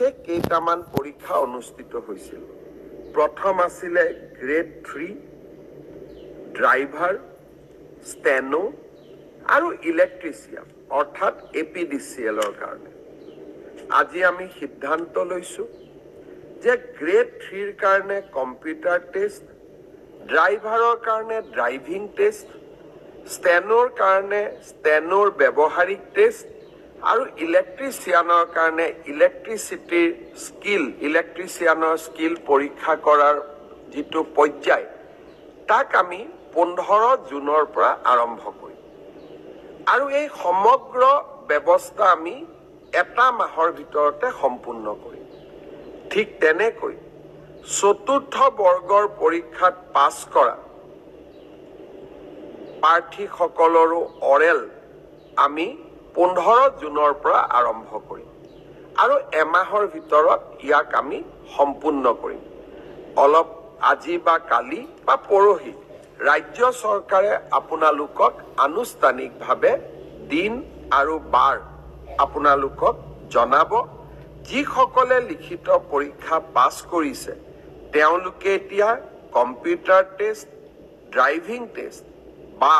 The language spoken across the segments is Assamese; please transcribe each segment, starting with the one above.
বিশেষ কেইটামান পৰীক্ষা অনুষ্ঠিত হৈছিল। প্ৰথম আছিলে গ্ৰেড 3 ড্ৰাইভাৰ, ষ্টেনো আৰু ইলেক্ট্ৰিচিয়ান অৰ্থাৎ APDCLৰ কাৰণে। আজি আমি সিদ্ধান্ত লৈছো যে গ্ৰেড 3ৰ কাৰণে কম্পিউটাৰ টেষ্ট, ড্ৰাইভাৰৰ কাৰণে ড্ৰাইভিং টেষ্ট, ষ্টেনোৰ কাৰণে ষ্টেনোৰ ব্যৱহাৰিক টেষ্ট আৰু ইলেক্ট্ৰিচিয়ানৰ কাৰণে ইলেক্ট্ৰিচিয়ানৰ স্কিল পৰীক্ষা কৰাৰ যিটো পৰ্যায় তাক আমি 15 জুনৰ পৰা আৰম্ভ কৰিম আৰু এই সমগ্ৰ ব্যৱস্থা আমি এটা মাহৰ ভিতৰতে সম্পূৰ্ণ কৰিম। ঠিক তেনেকৈ চতুৰ্থ বৰ্গৰ পৰীক্ষাত পাছ কৰা প্ৰাৰ্থীসকলৰো অৰেল আমি 15 জুনৰ পৰা আৰম্ভ কৰিম আৰু এমাহৰ ভিতৰত ইয়াক আমি সম্পূৰ্ণ কৰিম। অলপ আজি বা কালি বা পৰহি ৰাজ্য চৰকাৰে আপোনালোকক আনুষ্ঠানিকভাৱে দিন আৰু বাৰ আপোনালোকক জনাব। যিসকলে লিখিত পৰীক্ষা পাছ কৰিছে তেওঁলোকে এতিয়া কম্পিউটাৰ টেষ্ট, ড্ৰাইভিং টেষ্ট বা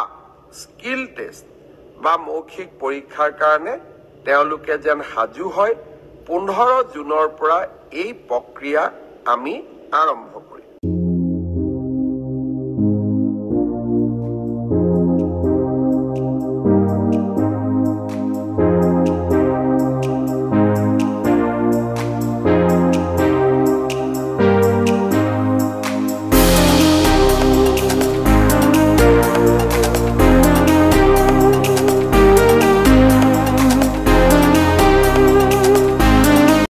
স্কিল টেষ্ট বা মৌখিক পৰীক্ষাৰ কাৰণে তেওঁলোকে যেন সাজু হয়। 15 জুনৰ পৰা এই প্ৰক্ৰিয়া আমি আৰম্ভ কৰিম।